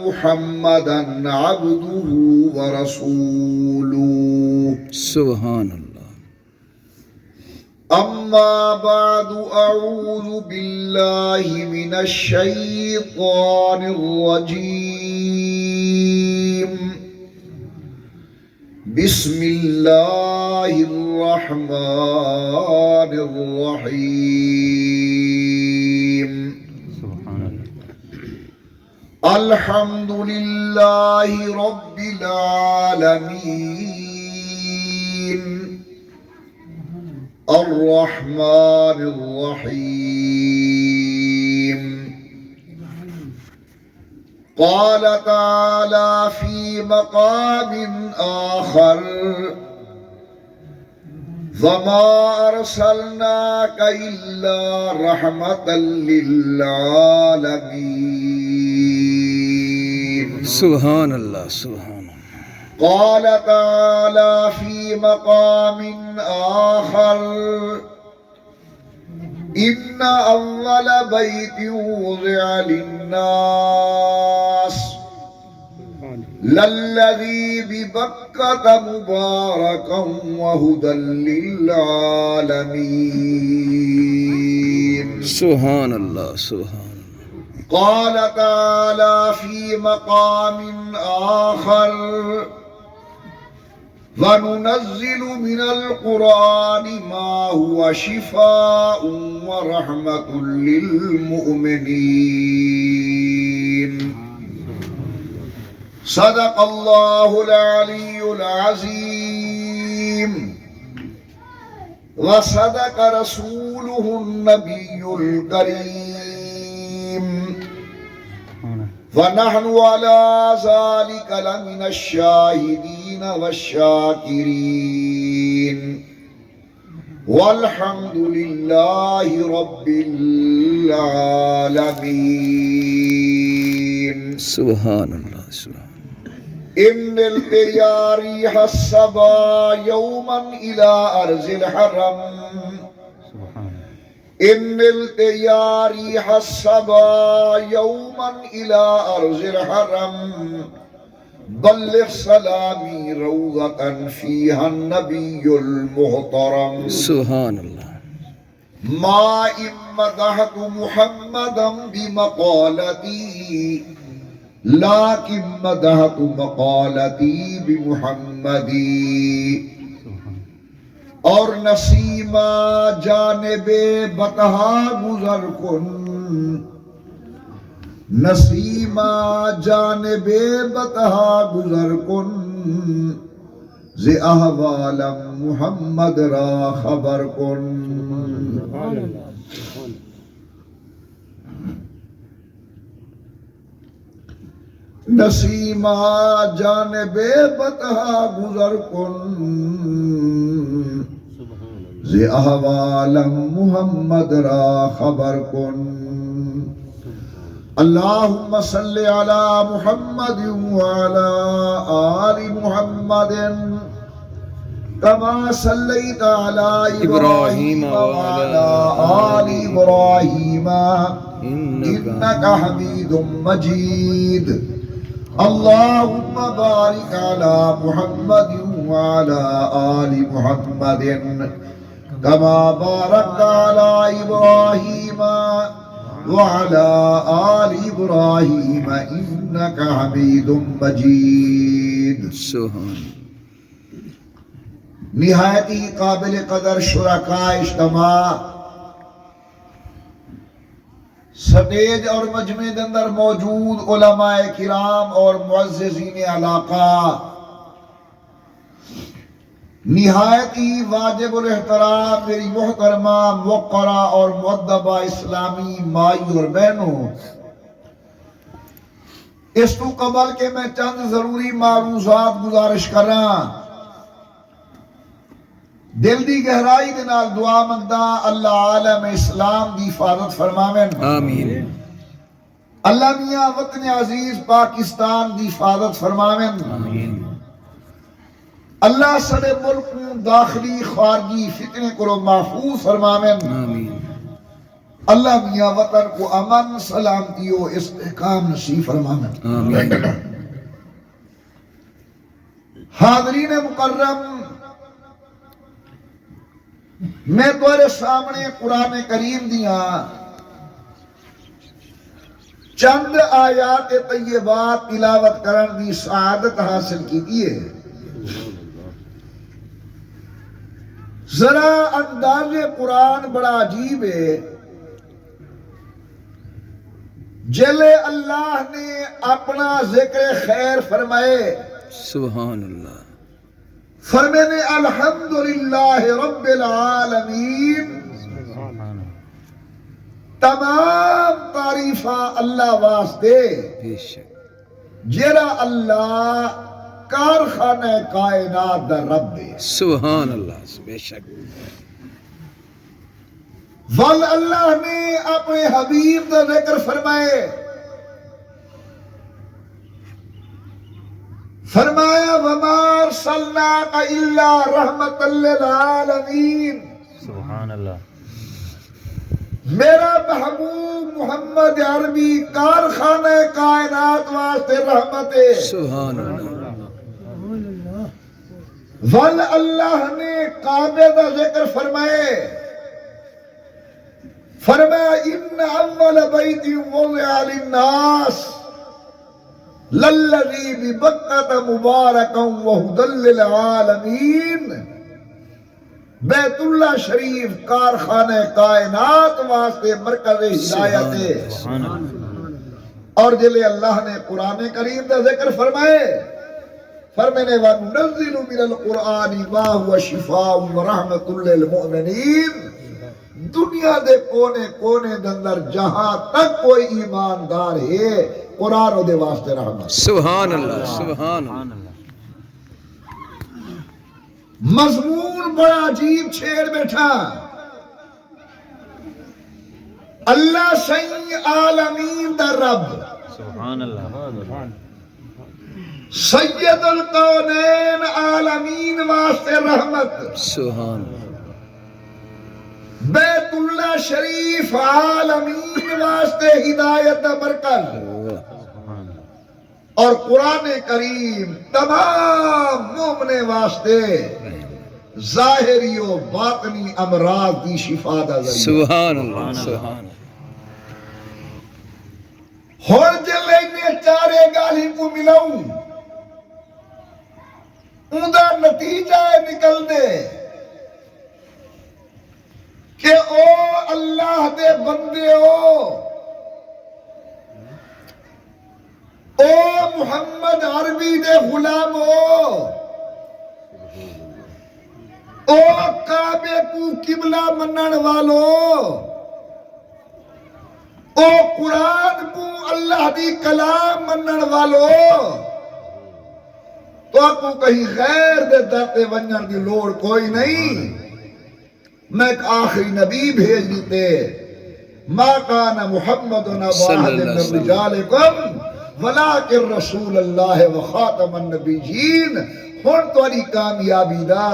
محمدا عبده ورسوله سبحان اللہ. أما بعد أعوذ بالله من الشيطان الرجيم بسم الله الرحمن الرحيم. سبحان اللہ. الحمد لله رب العالمين الرحمن الرحيم. قال تعالى في مقام آخر وما أرسلناك إلا رحمة للعالمين. سبحان اللہ. سبحان اللہ. قال تعالى في مقام آخر إن أول بيت وضع للناس للذي ببكة مباركا وهدى للعالمين. سبحان اللہ. سبحان. قال تعالى في مقام آخر وَنُنَزِّلُ مِنَ الْقُرْآنِ مَا هُوَ شِفَاءٌ وَرَحْمَةٌ لِّلْمُؤْمِنِينَ. صدق الله العلي العظيم وصدق رسوله النبي الكريم ونحن على ذلك لمن الشاهدين والشاكرين والحمد لله رب العالمين. سبحان اللہ. سبحان. إن يا ريح الصبا يوما إلى أرض الحرم إن يا ريح الصبا يوما إلى أرض الحرم بلغ سلامي روضة فيها النبي المحترم. سبحان اللہ. ما إن مدحت محمدا بمقالتي لكن مدحت مقالتي بمحمدی. اور نسیمہ جانب بطحا گزر کن نسیمہ جانب بطحا گزر کن ز احوال محمد را خبر کن. نسیمہ جانب بطحا گزر کن ز احوال محمد را خبر کن. اللہم صلی علی محمد وعلی آل محمد کما صلیت علی ابراہیم وعلی آل ابراہیم انکا حمید مجید. اللہم بارک علی محمد وعلی آل محمد کما بارکت علی ابراہیم وعلی آل ابراہیم انکا حمید مجید. سبحان. نہایت ہی قابل قدر شرکاء اجتماع سٹیج اور مجمع کے اندر موجود علماء کرام اور معززین علاقہ، نہایت ہی واجب الاحترام میری محترمہ موقرہ اور مؤدبہ اسلامی مائی اور بہنوں، اس تو قبل کے میں چند ضروری معروضات گزارش کر رہا دل دی گہرائی دے نال دعا منگدا اللہ عالم اسلام دی حفاظت فرماویں. آمین. اللہ میاں وطن عزیز پاکستان دی حفاظت فرماویں. آمین. اللہ سڑے ملک داخلی خارجی فتنے کو محفوظ فرماویں. آمین. اللہ میاں وطن کو امن سلامتی و استحکام نصیب فرمانا. آمین. حاضرین مکرم، میں تمہارے سامنے قرآن کریم دیاں چند آیات طیبات تلاوت کرن دی سعادت حاصل کی دیئے. ذرا انداز قرآن بڑا عجیب ہے. جلے اللہ نے اپنا ذکر خیر فرمائے، سبحان اللہ. فرمانے الحمدللہ رب العالمین، تمام تعریفاں اللہ واسطے بے شک. جرا اللہ کارخانہ کائنات دا رب ہے. سبحان اللہ. بے شک. ول اللہ نے اپنے حبیب دا ذکر فرمائے، فرمایا وما ارسلناک الا رحمۃ للعالمین. سبحان اللہ. میرا محبوب محمد عربی کارخانہ کائنات واسطے رحمت ہے. سبحان اللہ. ول اللہ نے کعبے دا ذکر فرمائے، فرمایا ان اول بیت وضع للناس للذی ببکۃ مبارکا وہدی للعالمین. بیت اللہ شریف کارخانہ کائنات واسطے مرکز ہدایت ہے. سبحان اللہ. اور جلے اللہ نے قرآن کریم دا ذکر فرمائے، فرمانے وَنُنَزِّلُ مِنَ الْقُرْآنِ مَا هُوَ شِفَاءٌ وَرَحْمَةٌ لِّلْمُؤْمِنِينَ. دنیا دے کونے کونے دندر جہاں تک کوئی ایماندار ہے، قرآن دے واسطے رحمت. سبحان اللہ. سبحان اللہ. سبحان اللہ. مضمون بڑا عجیب چھیڑ بیٹھا. اللہ سین عالمین دا رب، سبحان اللہ. سید القونین عالمین واسطے رحمت، سبحان اللہ. بیت اللہ شریف عالمین واسطے ہدایت دا مرکز، سبحان اللہ. اور قرآن کریم تمام مومنے واسطے ظاہری و باطنی امراض دی شفا دا ذریعہ. سبحان اللہ. سبحان اللہ. ہون جلے نے چارے گالی کو ملاؤں، اندہ نتیجہ نکل دے کہ او اللہ دے بندے او محمد عربی دے غلام او کعبے کو قبلہ منن والو، او قرآن کو اللہ دی کلام منن والو، تو آپ کو کہیں غیر دے درتے ونجن دی لوڑ کوئی نہیں. میں ایک آخری نبی بھیج دیتے، ما کان محمد نباہد من رجالکم ولیکن رسول اللہ وخاتم النبیین. ہون تواری کامیابی دا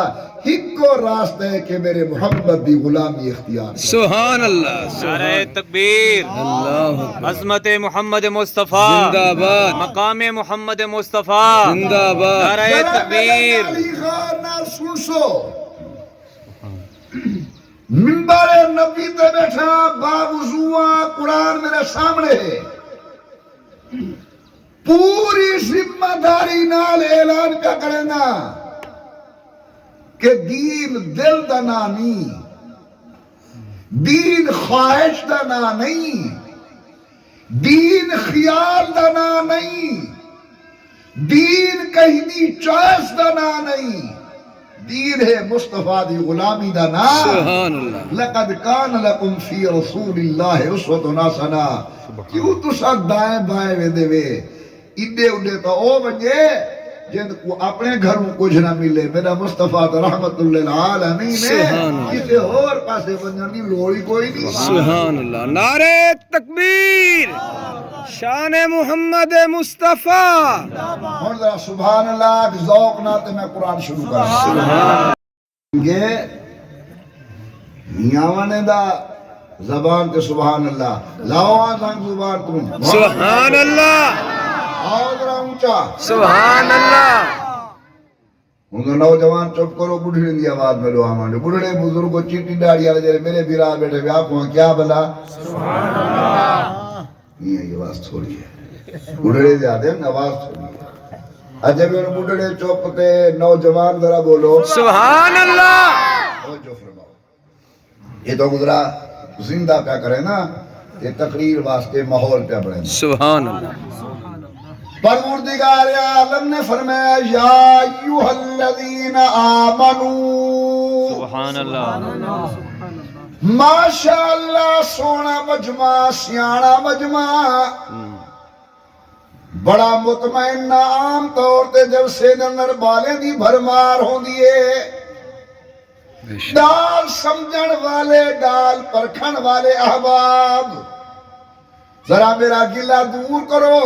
ہکو راستہ ہے کہ میرے محمد دی غلامی اختیار. سبحان اللہ. نعرہ تکبیر. اللہ. عظمت محمد مصطفیٰ. زندہ باد. مقام محمد مصطفیٰ. زندہ باد. نعرہ تکبیر. علی خان نہ سن سو، منبر نبی تے بیٹھا باوضوع قرآن میرے سامنے ہے، پوری ذمہ داری نال اعلان کا کرنا کہ دین دل دا نا نہیں، دین خواہش دا نا نہیں، دین خیال دا نا نہیں، دین کہیں دی چوائس دا نا نہیں، دین ہے مصطفیٰ دی غلامی دا نا. سبحان اللہ. لقد کان لکم فی رسول اللہ اسوۃ حسنہ. کیوں تسا دائیں بائیں ویندے وے، اڈے اڈے تو او ونجے جن کو اپنے گھروں کچھ نہ ملے. میرا مصطفیٰ تو رحمت للعالمین ہے، سبحان اللہ. کسی اور پاسے ونجن دی لوڑی کوئی نہیں. سبحان اللہ. نعرہ تکبیر. شان محمد مصطفیٰ. ہن ذرا سبحان اللہ کے ذوق نہ تے میں قرآن شروع کراں گے. میاں نے دا زبان تے سبحان اللہ لاؤ آزان زبان تم سبحان اللہ آؤ ذرا اونچا سبحان اللہ انہوں نوجوان چپ کرو بڑھڑے دی آواز میں لو آمان بڑھڑے بزرگوں چیٹی ڈاڑی آلے جائے میرے بیرا بیٹھے بیا کو کیا بلا سبحان اللہ یہ آواز تھوڑی ہے بڑھڑے دی آتے ہیں آواز تھوڑی ہے عجب ان بڑھڑے چپ تے نوجوان ذرا بولو سبحان اللہ جو فرماؤ یہ تو گزرا زندہ پہ کرے نا یہ تقریر واسطے ماحول پہ بڑھے سبحان اللہ پروردگار عالم نے فرمایا یا ایوہ الذین آمنوا سبحان اللہ ماشاءاللہ سونا مجمع سیانا مجمع بڑا مطمئن عام طور تے جب سیدنر بالے دی بھرمار ہوں دیئے ڈال سمجھن والے ڈال پرکھن والے احباب ذرا میرا گلہ دور کرو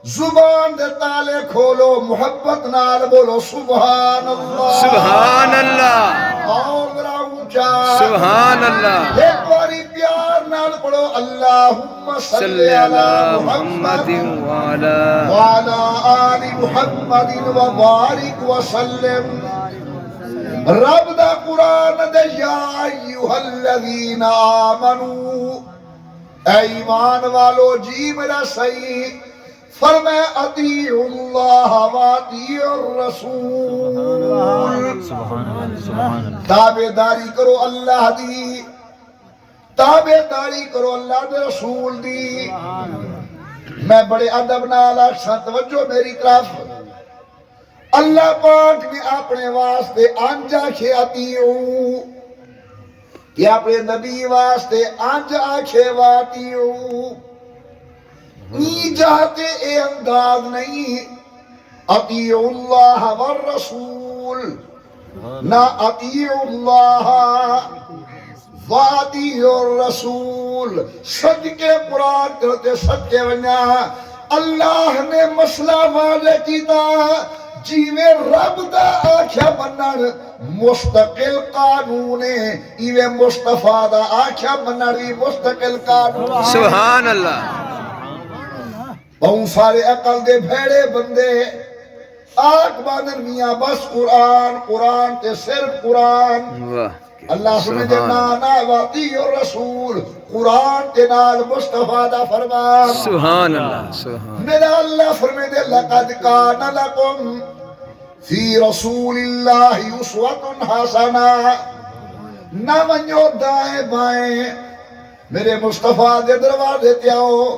زبان دے تالے کھولو محبت نال بولو سبحان اللہ سبحان اللہ اور ذرا اونچا سبحان اللہ ایک باری پیار نال پڑھو اللہم صلی علی محمد وعلا آل محمد وبارک وسلم رب دا قرآن دے یا ایوہ الذین آمنو اے ایمان والو جی میرا صحیح فرمائے اطیع اللہ و اطیع الرسول تابعداری کرو اللہ دی تابعداری کرو اللہ دے رسول دی میں بڑے ادب نال آکھاں توجہ میری طرف اللہ پاک نے اپنے واسطے انج آکھے اطیعو کہ اپنے نبی واسطے انج آکھے واتیعو نہیں جاتے اے انداز نہیں اطیع اللہ والرسول نہ اطیع اللہ واطیع الرسول صدقے قرآن کرتے صدقے ونیا اللہ نے مسئلہ واضح کیتا جیوے رب دا آکھیا بنن مستقل قانون ایوے مصطفیٰ دا آکھیا بنن مستقل قانون سبحان اللہ بہن سارے عقل دے بھیڑے بندے آگ بانن میاں بس قرآن قرآن تے صرف قرآن اللہ سمجھے نانا واطیع الرسول قرآن تے نال مصطفیٰ دا فرمان سبحان اللہ سبحان میرا اللہ فرمے دے لقد کان لکم فی رسول اللہ اسوۃ حسنہ نہ ونجو دائیں بائیں میرے مصطفیٰ دے دروازے تے آؤ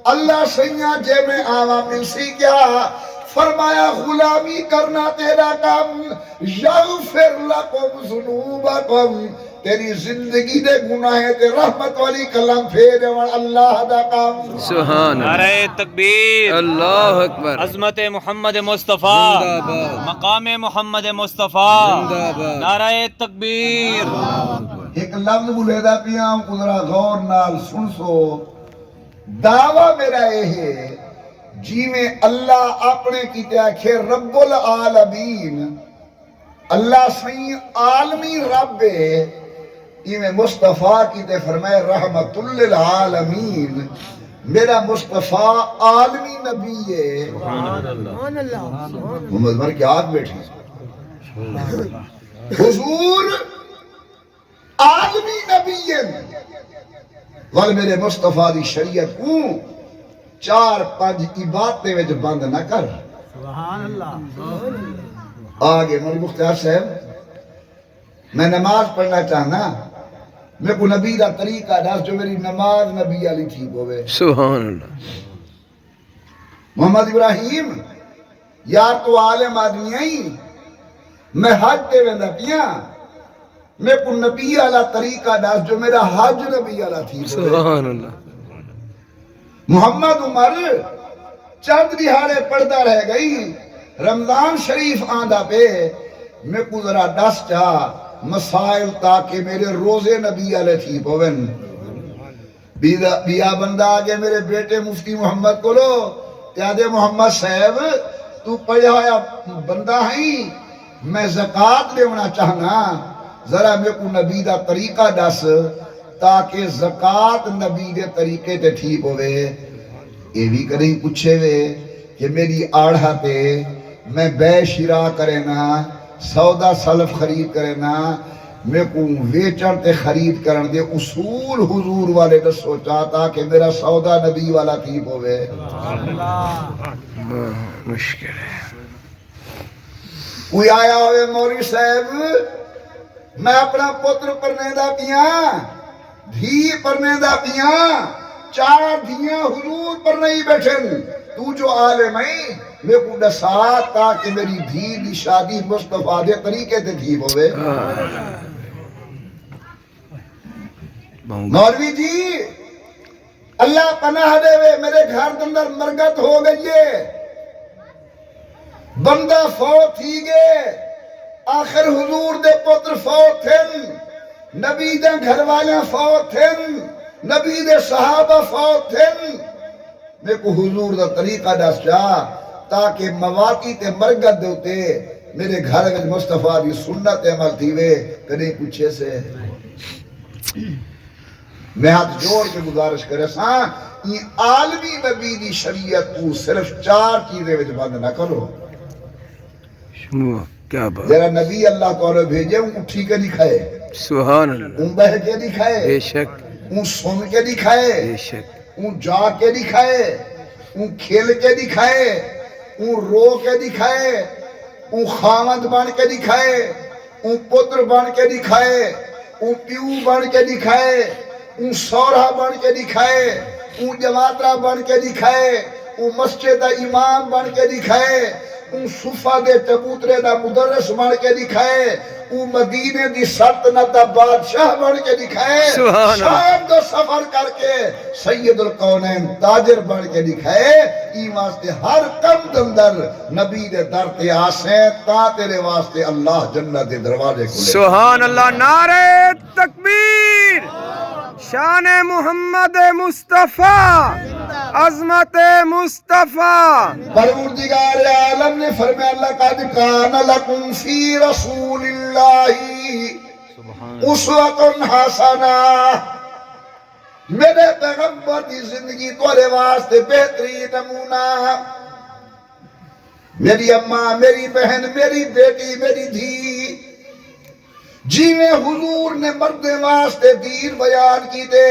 اللہ سیاں جے میں آوا مل سی کیا فرمایا غلامی کرنا تیرا کام یغفر لکم ذنوبکم تیری زندگی دے گناہ تے رحمت والی کلام پھیرے وڑ اللہ دا کام سبحان اللہ نعرہ تکبیر اللہ اکبر عظمت محمد مصطفیٰ زندہ باد مقام محمد مصطفیٰ زندہ باد نعرہ تکبیر ایک لفظ بلیدہ پیاں ذرا غور نال سن سو دعویٰ میرا یہ ہے جی میں اللہ اپنے کی تیاکھے رب العالمین اللہ سین عالمی رب ہے یہ میں مصطفیٰ کی تے فرمائے رحمت للعالمین میرا مصطفیٰ عالمی نبی ہے محمد مر کے آگ بیٹھی حضور عالمی نبی ہے وال میرے مصطفیٰ دی شریعت کو 4-5 عبادتیں وچ بند نہ کر سبحان اللہ آگے مولانا مختار صاحب میں نماز پڑھنا چاہنا میں کو نبی دا طریقہ دس جو میری نماز نبی علی ٹھیک ہوئے سبحان اللہ محمد ابراہیم یار تو عالم آدمی آئی میں حج تے ویندا پیاں میں کو نبی علی طریقہ دس جو میرا حج نبی علی ٹھیک ہوئے سبحان اللہ محمد عمر چند دہاڑے پڑھتا رہ گئی رمضان شریف آندہ پہ میں کو ذرا دس چاہ مسائل تاکہ میرے روزے نبی علیہ تھی پوین بیا بندہ آگے میرے بیٹے مفتی محمد کو لو تیادے محمد صاحب تو پڑھا ہویا بندہ ہیں میں زکاة لیونا چاہنا ذرا میں کو نبی دا طریقہ دس تاکہ زکات نبی دے طریقے تے ٹھیک ہوئے. یہ بھی کہیں پوچھے وے کہ میری آڑھا تے میں بے شرا کرے نا سودا سلف خرید کرے نا میں کو ویچن تے خرید کرن دے اصول حضور والے دسو چاہتا کہ میرا سودا نبی والا ٹھیک ہوئے. مشکل ہے. کوئی آیا ہوئے مولوی صاحب میں اپنا پتر پرنے دا پیاں دھی پرنے دا پیاں 4 دھیاں حضور پر نہیں بیٹھن تو جو عالم ہے میں کو دسا تاکہ میری دھی دی شادی مصطفیٰ دے طریقے تے دھی ہوئے. مولوی جی اللہ پناہ دے وے میرے گھر اندر مرگت ہو گئی ہے بندہ فوت ہی گئے آخر حضور دے پتر فوت تھن نبی دے گھر والے فوت تھن نبی دے صحابہ فوت تھن میں کو حضور دا طریقہ دس چاہ تاکہ مواقع تے مرگت دے ہوتے میرے گھر میں مصطفیٰ دی سنت عمل تھی وے کدیں پوچھے سے. میں ہاتھ جوڑ کے گزارش کرے ساں یہ عالمی نبی دی شریعت کو صرف 4 چیزیں وچ بند نہ کرو. کیا بات. جرا نبی اللہ تعالی بھیجے ان اٹھی کے دکھائے سبحان اللہ. ان بہ کے دکھائے بے شک ان سن کے دکھائے بے شک. ان جا کے دکھائے ان کھیل کے دکھائے ان رو کے دکھائے ان خامد بن کے دکھائے ان پتر بن کے دکھائے ان پیو بن کے دکھائے ان سورہ بن کے دکھائے ان جماعترہ بن کے دکھائے ان مسجد امام بن کے دکھائے ان صفہ دے چبوترے دا مدرس بن کے دکھائے ان مدینے دی سلطنت دا بادشاہ بن کے دکھائے شام دو سفر کر کے سید القونین تاجر بن کے دکھائے ای واسطے ہر کم دندر نبی دے در تے آسیں تا تیرے واسطے اللہ جنت دے دروازے کھلے. سبحان اللہ. نعرہ تکبیر. شان محمد مصطفیٰ عظمت مصطفیٰ. پروردگار عالم نے فرمایا لقد کان لکم فی رسول اللہ اسوۃ حسنہ. میرے پیغمبر کی زندگی تورے واسطے بہترین نمونہ. میری اماں میری بہن میری بیٹی میری دھی جیویں حضور نے مرد واسطے دین بیان کی دے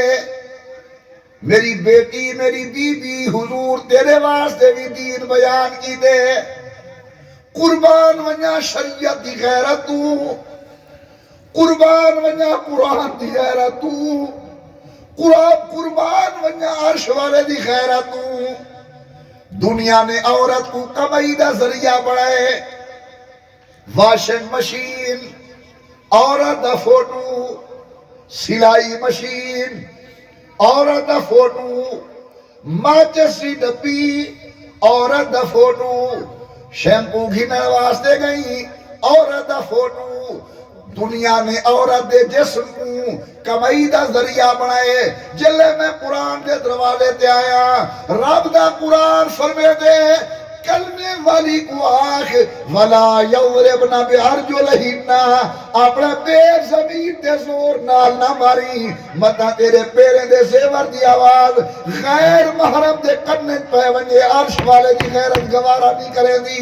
میری بیٹی میری بی بی حضور تیرے واسطے بھی دین بیان کی دے. قربان ونیا شریعت دی غیرت تو قربان ونیا قرآن دی غیرت تو قربان ونیا عرش والے دی غیرت تو. دنیا نے عورت کو کمائی دا ذریعہ بڑھائے. واشنگ مشین عورت دا فوٹو سلائی مشین عورت دا فوٹو ماچس دی ڈبی عورت دا فوٹو شیمپو گھنن واسطے گئی عورت دا فوٹو. دنیا نے عورت دے جسم کو کمائی دا ذریعہ بنائے. جلے میں قرآن دے دروازے تے آیا رب دا قرآن فرمے دے کلمے والی کو آخ ولا یوربن بارجلہن اپنا پیر زمین تے زور نال نہ ماری متا تیرے پیرے دے زیور دی آواز غیر محرم دے کنے پہ ونجے عرش والے دی غیرت گوارا نہیں کرے دی.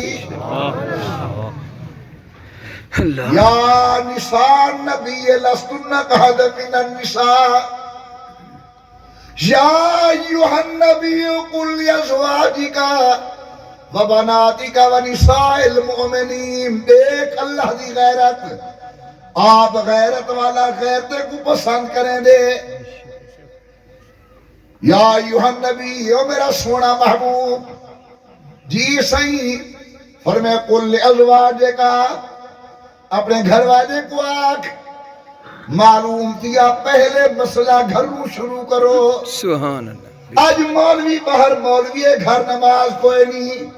یا نساء نبی لستن کہد من النساء یا ایوہ النبی قل یزواجکا وبناتک ونساء المؤمنین. دیکھ اللہ دی غیرت. آپ غیرت والا غیرتے کو پسند کریں دے. یا ایوہ النبی او میرا سونا محبوب جی صحیح فرمائے قل ازواجکا اپنے گھر والے کو آکھ معلوم کیا پہلے مسئلہ گھروں شروع کرو. سبحان اللہ. آج مولوی باہر مولوی گھر نماز کوئی نہیں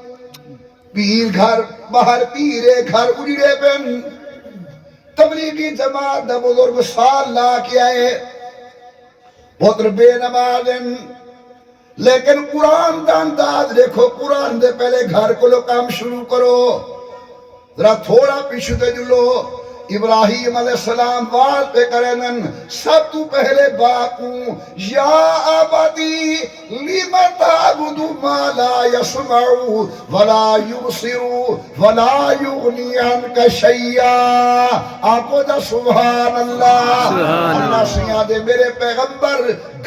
پیر گھر باہر پیرے گھر اجڑے پن تبلیغی جماعت دا بزرگ سال لا کے آئے پتر بے نمازن. لیکن قرآن دا انداز دیکھو قرآن دے پہلے گھر کو لو کام شروع کرو ذرا تھوڑا پیچھے تے جلو ابراہیم علیہ السلام وال پہ کرنن سب تو پہلے باقوں یا آبادی لیما تعبدو ما لا یسمعو ولا یبصرو ولا یغنی عنک شیئا. آنکو دا سبحان اللہ. اللہ سیاں دے میرے پیغمبر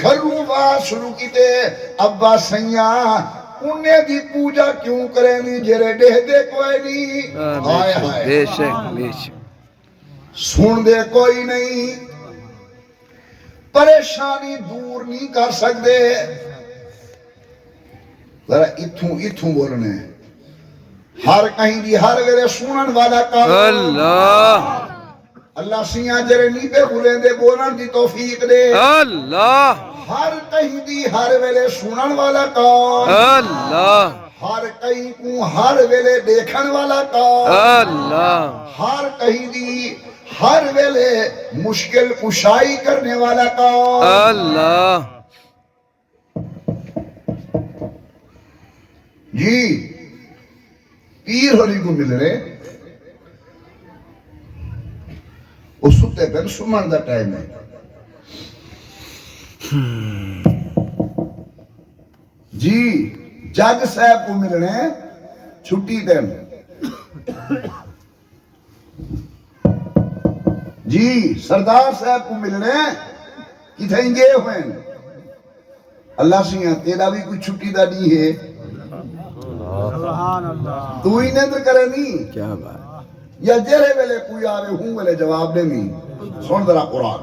گھروں بات شروع کی تے ابا سیاں انہیں دی پوجا کیوں کریں نہیں جرے ڈہ دے کوئی نہیں. آئے آئے بے شک بے شک. سن دے کوئی نہیں، پریشانی دور نہیں کر سکتے. ذرا اتھوں بولنے ہر کہیں دی ہر ویلے سنن والا کام. اللہ اللہ سیاں جرے نہیں پہ بھولیں دے بولن دی توفیق دے. اللہ ہر کہیں دی ہر ویلے سنن والا کام. اللہ ہر کہیں کو ہر ویلے دیکھن والا کام. اللہ ہر کہیں دی ہر ویلے مشکل کشائی کرنے والا کام. اللہ جی پیر ہولی کو مل رہے اس ستے پہ سمن دا ٹائم ہے. جی جج صاحب کو مل رہے ہیں چھٹی دن. جی سردار صاحب کو مل رہے ہیں کتھیں گے ہوئے ہیں. اللہ سیاں تیرا بھی کوئی چھٹی دا نہیں ہے تو ہی نیندر کرے نہیں کیا بات. یا جرے ویلے کوئی آوے ہوں ویلے جواب دے نہیں. سن ذرا قرآن.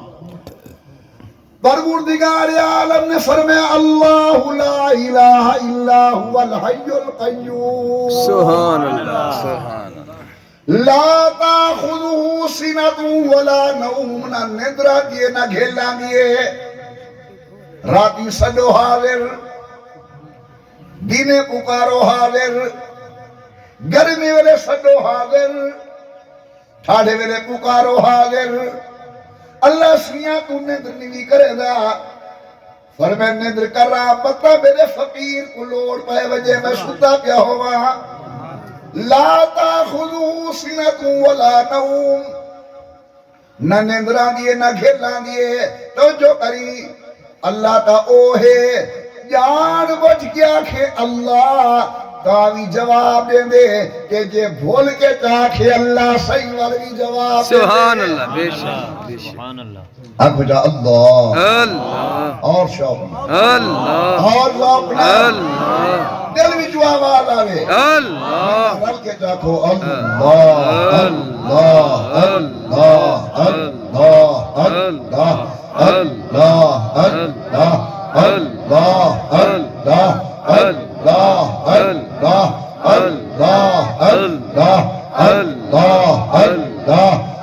پروردگار عالم نے فرمایا اللہ لا الہ الا هو الحی القیوم سبحان اللہ سبحان اللہ. لا تاخذہ سنۃ ولا نوم. نہ ندرا دیے نہ گھیلا دیے. راتی سجو حاضر دینے پکارو حاضر. گرمی ویلے سجو حاضر ٹھاڑے ویلے پکارو حاضر. اللہ سیاں تو ندر نہیں کرے دا. فرمائے ندر کر رہا پتہ میرے فقیر کو لوڑ پائے وجہ میں ستا پیا ہوا. لا تاخذو سنۃ ولا نوم. نہ نیندراں دیے نہ گھیلاں دیے. تو جو کری اللہ تا او ہے جان بچ گیا کہ اللہ تاوی جواب دیں دے کہ جے بھول کے چاکھے اللہ صحیح والی جواب دیں دے. سبحان اللہ بے شک بے شک. سبحان اللہ. اب جا اللہ اللہ اور شوق اللہ اور لوکنا اللہ دل بھی جو آواز آوے اللہ رل کے چاکھو اللہ اللہ اللہ اللہ اللہ اللہ اللہ اللہ اللہ اللہ اللہ اللہ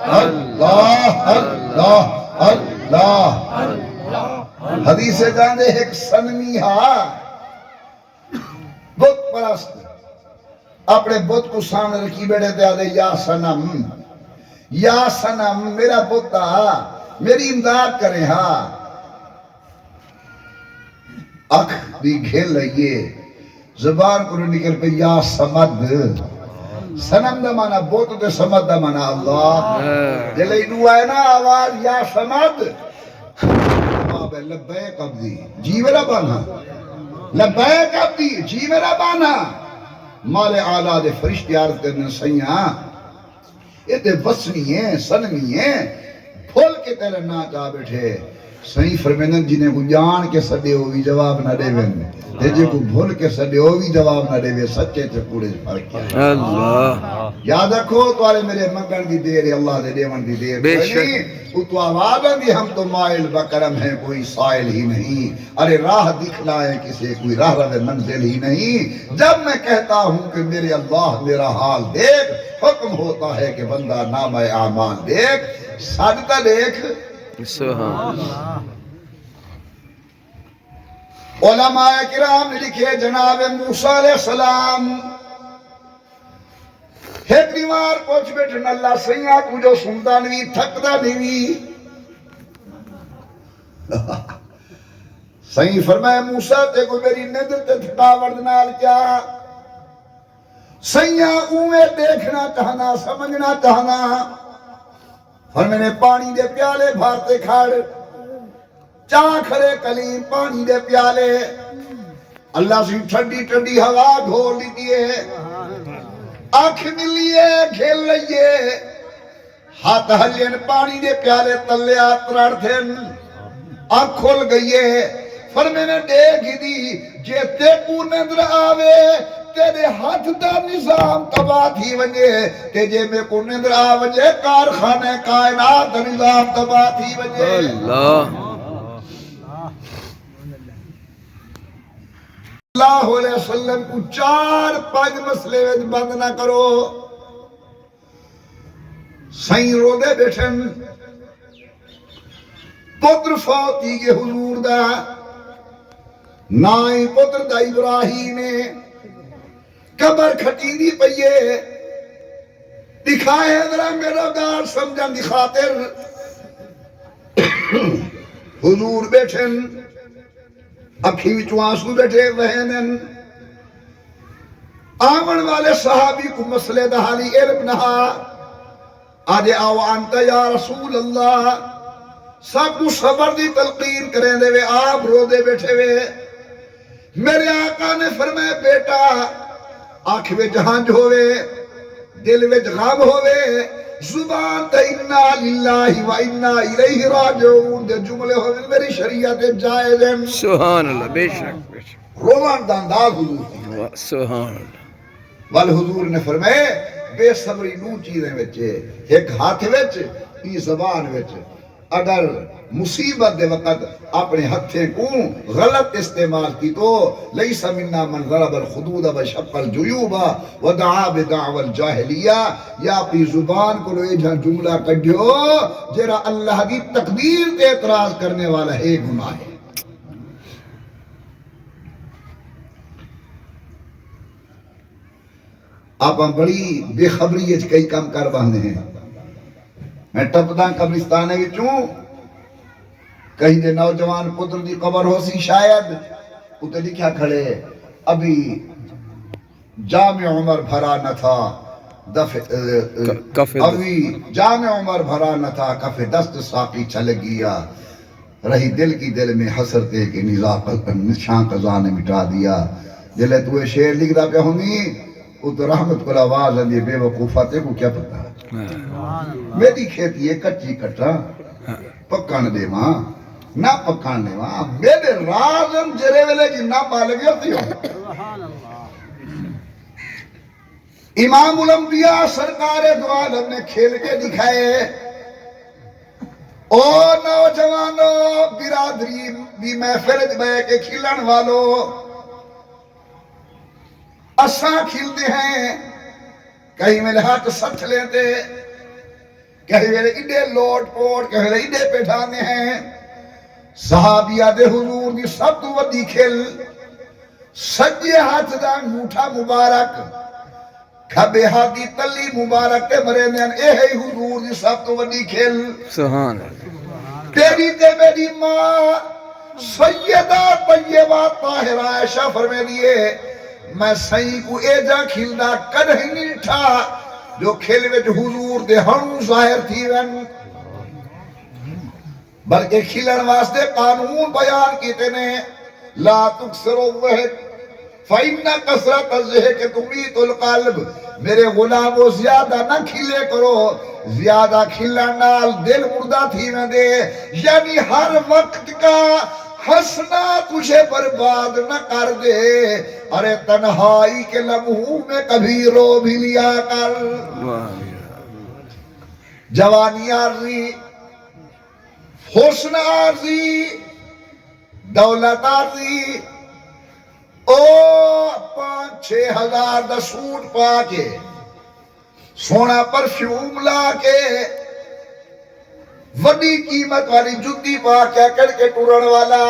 اللہ اللہ اللہ اللہ. حدیث جانے ایک سنمی ہا بت پرست اپنے بت کو سامنے رکھی بیٹھے تھے آدھے یا سنم میرا بت میری امداد کرے ہاں. اکھ بھی گھیل لئیے زبان کو نکل پہ یا سمد. سنم دا مانا بوت دے سمد دا مانا اللہ. جلے انہوں آئے نا آواز یا سمد لبیک عبدی جی میرا بانا. لبیک عبدی جی میرا بانا. مال اعلیٰ دے فرشتے عرض کرنے سیاں یہ تے بسنی ہیں سنمی ہیں پھول کے تیرے نا جا بیٹھے. صحیح فرمیندن جنہیں کو جان کے سدے ہوئی جواب نہ دے وین تے جے کو بھول کے سدے ہوئی جواب نہ دے وے سچے تے پورے فرق کیا. اللہ یاد رکھو توارے میرے منگن دی دیر ہے اللہ دے دیون دی دیر بے نہیں. تو آوازیں دی ہم تو مائل بکرم ہیں کوئی سائل ہی نہیں. ارے راہ دکھلائے کسے کوئی راہ رو منزل ہی نہیں. جب میں کہتا ہوں کہ میرے اللہ میرا حال دیکھ حکم ہوتا ہے کہ بندہ نام اعمال دیکھ صدقہ دیکھ. سبحان علماء کرام نے لکھے جناب موسیٰ علیہ السلام ایک دیوار پوچھ بیٹھن اللہ سیاں کو جو سنتا نہیں تھکتا نہیں. صحیح فرمائے موسیٰ تے کو میری ندر تے تھکاوٹ نال کیا. سیاں اوے دیکھنا چاہنا سمجھنا چاہنا اور میں نے پانی دے پیالے بھارتے کھڑ چاہ کھڑے کلیم پانی دے پیالے اللہ سے ٹھنڈی ٹھنڈی ہوا گھول لیتی ہے آنکھ ملیے کھیل لئیے ہاتھ ہلین پانی دے پیالے تلے آترار تھے آنکھ کھول گئیے پر میں نے دیکھ دی جے تے کو نظر آوے تیرے ہاتھ دا نظام تباہ تھی ونجے تے جے میں کو نظر آوے کارخانے کائنات دا نظام تباہ تھی ونجے اللہ اللہ علیہ وسلم کو 4-5 مسئلے میں بند نہ کرو سائیں رو دے بیٹھن پتر فوتی کے حضور دا نائی پتر دا ابراہیم قبر کھٹی دی پئیے دکھائے ذرا میرا دار سمجھن دی خاطر حضور بیٹھن اکھی وچوں آنسو بیٹھے وہنن آمن والے صحابی کو مسئلے دا حالی علم نہا آدھے آو انتا یا رسول اللہ سب کو صبر دی تلقین کریں دے وے آپ رو دے بیٹھے وے میرے آقا نے فرمایا بیٹا آنکھ میں جہانج ہوئے دل میں غم ہوئے زبان تا انا للہ و انا الیہ راجعون دے جملے ہوئے میری شریعت جائز ہیں سبحان اللہ بے شک روان دانداز حضور تھی سبحان اللہ والحضور نے فرمائے بے صبری نو چیزیں وچے ایک ہاتھ وچ ای زبان وچ اگر مصیبت دے وقت اپنے ہتھیں کو غلط استعمال کی تو لیس منا من ضرب الخدود وشق الجیوب ودعا بدعوى الجاہلیہ یا اپنی زبان کو لوے جہاں جملہ کڈیو جرا اللہ کی تقدیر تے اعتراض کرنے والا ہے گناہ ہے آپ ہم بڑی بے خبری کئی کام کر باندھے ہیں میں ٹپداں قبرستانے وچوں کہیں دے نوجوان پتر دی قبر ہو سی شاید اتے لکھا کھڑے ابھی جامع عمر بھرا نہ تھا ابھی جامع عمر بھرا نہ تھا کف دست ساقی چل گیا رہی دل کی دل میں حسرتے کہ نشان قضا نے مٹا دیا جلے تو شعر لکھ دا پہ ہونی وہ تو رحمت کو آواز اندی بے وقوفاتے کو کیا پتا میری کھیتی ہے کچی کٹا پکان دے ماں نہ پکان دے ماں میرے رازم جرے ویلے کی نہ پالگی ہوتی ہو امام الانبیاء سرکار دو عالم نے کھیل کے دکھائے او نوجوانوں برادری بھی محفل بے کے کھلن والوں اساں کھلتے ہیں کہیں میں ہاتھ ست لیتے کہیں میرے اڈے لوٹ پوٹ کہیں میرے اڈے پیٹھانے ہیں صحابیہ دے حضور دی سب تو ودی کھل سجے ہاتھ دا انگوٹھا مبارک کھبے ہاتھ دی تلی مبارک تے مرے نین اے ہے حضور دی سب تو ودی کھل سبحان اللہ تیری تے میری ماں سیدہ طیبہ طاہرہ عائشہ فرمے دیئے میں سائیں کو اے جا کھلنا کدھیں نہیں تھا جو کھل وچ حضور دے ہنو ظاہر تھی ون بلکہ کھلن واسطے قانون بیان کیتے نے لا تکسروا الضحك فإن كثرة الضحك تميت القلب میرے غلاموں زیادہ نہ کھلے کرو زیادہ کھلن نال دل مردہ تھی میں دے یعنی ہر وقت کا ہنسنا تجھے برباد نہ کر دے ارے تنہائی کے لمحوں میں کبھی رو بھی لیا کر جوانی عارضی حسن عارضی دولت عارضی او 5-6 ہزار دا سوٹ پا کے سونا پرفیوم لا کے وڈی قیمت والی جُتی پا کیا کر کے ٹورن والا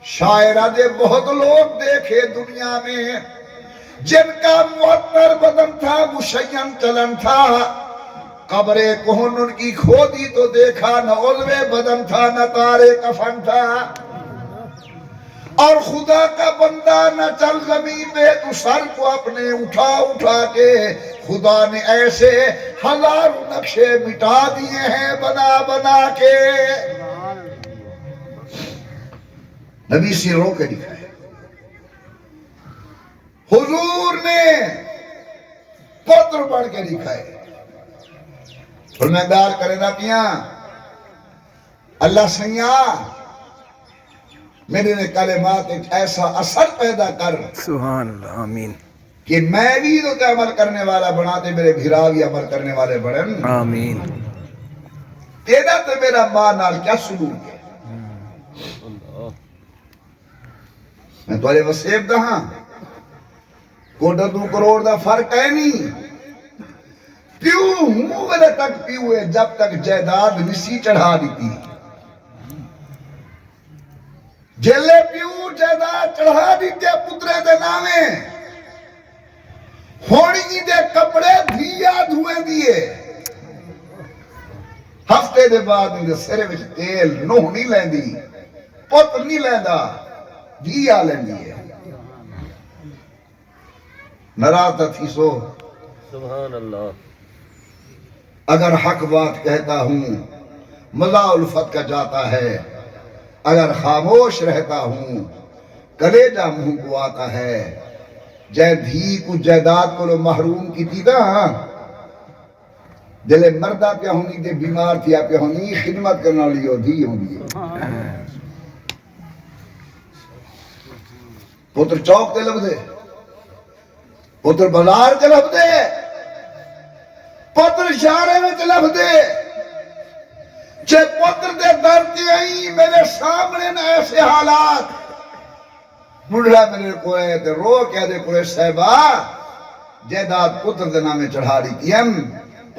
شاعرہ دے بہت لوگ دیکھے دنیا میں جن کا معطر بدن تھا مشین چلن تھا قبر کہن ان کی کھودی تو دیکھا نہ عضو بدن تھا نہ تارے کفن تھا اور خدا کا بندہ نہ چل زمین میں تو سر کو اپنے اٹھا کے خدا نے ایسے ہزاروں نقشے مٹا دیے ہیں بنا بنا کے. نبی سے رو کے دکھائے. حضور نے پتر پڑھ کے دکھائے. فرمائے کرے نہ پیاں اللہ سیاں میرے نے کلمات ایک ایسا اثر پیدا کر سبحان اللہ آمین کہ میں بھی تو تے عمل کرنے والا بنا دے میرے بھیرا بھی عمل کرنے والے بڑھن. آمین تیرا تے میرا ماں نال کیا سلوک ہے. میں تھوڑے وسیب دا ہاں کوٹا 2 کروڑ دا فرق ہے نہیں. پیو ہوں میرے تک پیو ہے جب تک جائیداد نسی چڑھا دیتی. جلے پیو جائیداد چڑھا دیتے پترے دے نامے ہونی دے کپڑے دھیا دھوئے دیے. ہفتے دے بعد ان سرے وچ تیل نوہ نہیں لیندی پتر نہیں لیندا دھیا لیندی ہے. نراتا تھی سو سبحان اللہ. اگر حق بات کہتا ہوں مزہ الفت کا جاتا ہے. اگر خاموش رہتا ہوں کلیجہ منہ کو آتا ہے. جے دھی کو جائیداد کو لو محروم کی تھی دا جلے مردہ پہ ہونی دے بیمار تھی آپ پہ ہونی خدمت کرنا لیو دھی ہونی. پتر چوک تے لب دے پتر بازار تے لب دے پتر شارے میں تے لب دے. چھے پتر دے درتی آئی میرے سامنے نہ ایسے حالات مڑھا میرے کوئے تے رو کہہ دے کوئے صحبہ جائیداد پتر دے نامے چڑھا رہی تھی ہم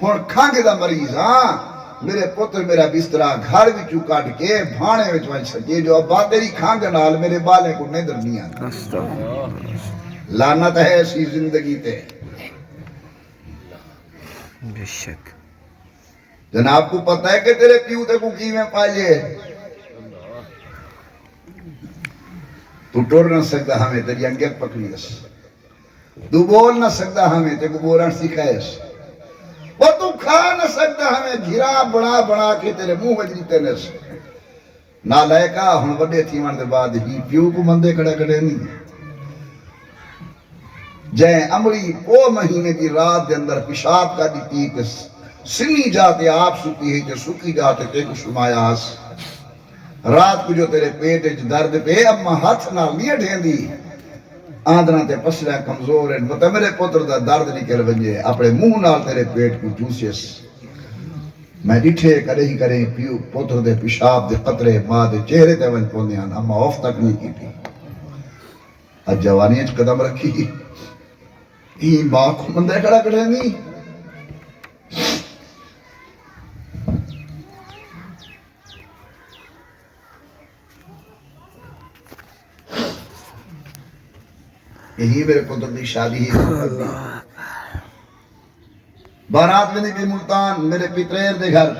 ہون کھانگے دا مریض ہاں میرے پتر میرا بسترہ گھر بھی چکاٹ کے بھانے وچ وچ سکے جو اب بات تیری کھانگے نال میرے بالے کو نیدر نہیں آنا. لعنت ہے ایسی زندگی تے. بے شک جناب کو پتہ ہے کہ تیرے پیو تے کو کیویں پائے تو ٹور نہ سکتا ہمیں تیری انگیت پکڑیس تو بول نہ سکتا ہمیں تے کو بولن سکھائیس وہ تو کھا نہ سکتا ہمیں گھرا بڑا بڑا کے تیرے منہ وجری تینس نالائکہ ہن وڈے تھی من دے بعد ہی پیو کو مندے کڑے کڑے نہیں. جائیں امری او مہینے کی رات دے اندر پیشاب کا دیتی کہ سنی جاتے آپ سکی ہے کہ سکی جاتے تے کو شمایاس. رات کو جو تیرے پیٹ درد پہ اما ہاتھ نہ لیے ڈھین دی آندنا تے پسرہ کمزور ہے بتا میرے پتر دا درد نکل بنجے اپنے منہ نال تیرے پیٹ کو چوسیس. میں ڈٹھے کرے ہی کرے پیو پتر دے پیشاب دے قطرے ماں دے چہرے تے ون پوندے ہیں اما آف تک نہیں کی تھی. آج جوانی اچھ قدم رکھی ہی ماں کو مندے کھڑا کڑے نہیں. یہی میرے پتر دی شادی ہی بارات میں بھی ملتان میرے پتریر دے گھر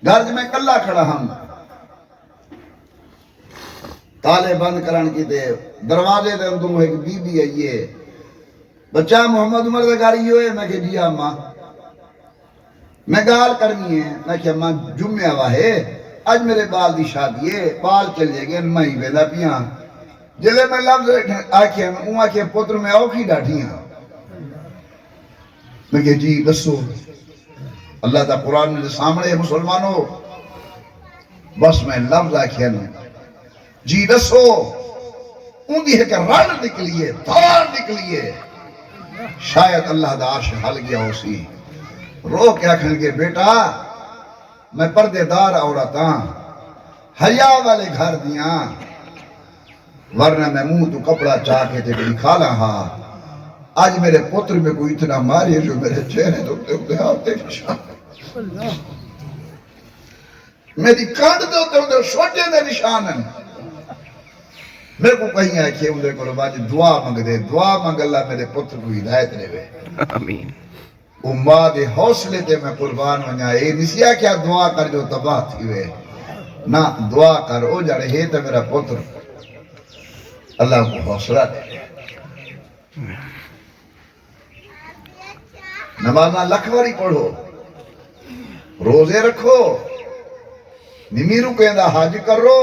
گھر میں کلا کھڑا ہم تالے بند کرن کی دے دروازے دے اندروں ایک بی بی آئیے بچہ محمد عمر دے گھر ہوئے میں کہ جی اماں میں گال کرنی ہے میں کہ اماں جمعہ واہے آج میرے بال دی شادی ہے بال چل جائے گے میں ہی بیدا پیاں جلے میں لفظ آکھیں اون آکھیں پتر میں اوکھی ڈاٹھیاں میں کہ جی بسو اللہ تا قرآن میں سامنے مسلمانوں بس میں لفظ آکھیں جی بسو اون دی ہے کہ رن نکلیے دھار نکلیے شاید اللہ دا عرش حل گیا اسی رو کیا کھل گئے بیٹا میں پردے دار عورتاں حیا والے گھر دیاں ورنہ میں منہ تو کپڑا چاہ کے تے بڑی کھالا ہاں آج میرے پتر میں کوئی اتنا ماری جو میرے چہرے دکھتے آتے نشان میری کانڈ دے چھوٹے دے نشان ہیں. میرے کو کہیں ہے کہ اندر کو رباجی دعا مانگ دے دعا مانگ اللہ میرے پتر کو ہدایت لے وے آمین. اماں دے حوصلے تے میں قربان ونجا اے نسیا کیا دعا کر جو تباہ تھی وے نہ دعا کر او جڑے ہے تے میرا پتر اللہ کو حوصلہ دے. نمازاں لکھ واری پڑھو، روزے رکھو، نمی رکیندا حج کرو،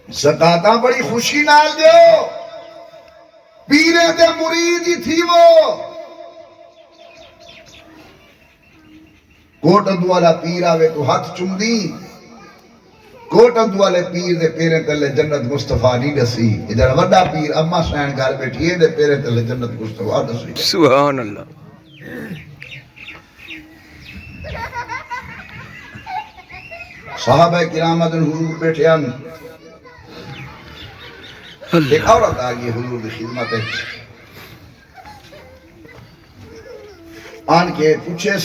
زکاتاں بڑی خوشی نال دیو، پیرے دے مرید ہی تھی وہ۔ کوٹند والا پیر آوے تو ہاتھ چم دی، کوٹند والے پیر دے پیرے تلے جنت مصطفیٰ نہیں دسی، ادھر وڈا پیر اما سین گھر بیٹھیے دے پیرے تلے جنت مصطفیٰ دسی۔ سبحان اللہ۔ صحابہ کرام ادھر حضور بیٹھے ان، ایک عورت آگئی حضور دی خدمت ہے، آن کے پوچھس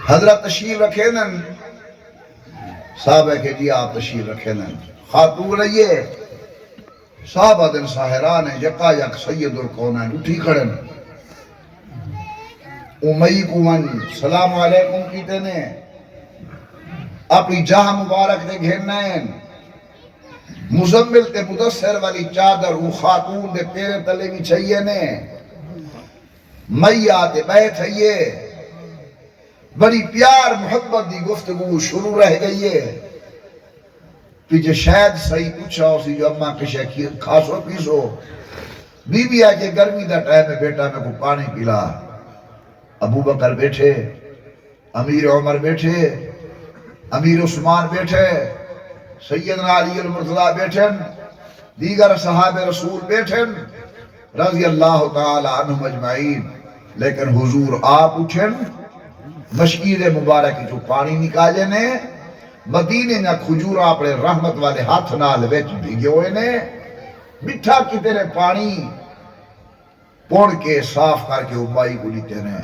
حضرت تشریف رکھے نن؟ صحابہ کہ جی آپ تشریف رکھے نن۔ خاتون رہیے، صحابہ دن ساہران ہیں، یکا یک سید القونین اٹھی کھڑن، امی کو من سلام علیکم کیتے نے، اپنی جہاں مبارک دے گھرنین، مزمل تے مدثر والی چادر وہ خاتون دے پیرے تلے بھی چاہیے نے، میاں تے بیٹھ ہے، بڑی پیار محبت دی گفتگو شروع رہ گئی ہے۔ پیچھے شاید صحیح پوچھا اسی جو اماں کشے کھاسو پیسو، بی بی آجے گرمی دا ٹائم میں بیٹا میں کو پانی پلا۔ ابو بکر بیٹھے، امیر عمر بیٹھے، امیر عثمان بیٹھے، سیدنا علی المرتضی بیٹھن، دیگر صحاب رسول بیٹھن رضی اللہ تعالی عنہم اجمعین، لیکن حضور آپ اٹھن، مشکیر مبارک جو پانی نکالے نے، مدینے نہ کھجور اپنے رحمت والے ہاتھ نال وچ بھیگے ہوئے نے، مٹھا کتے نے پانی پوڑ کے صاف کر کے امائی کو لیتے نے۔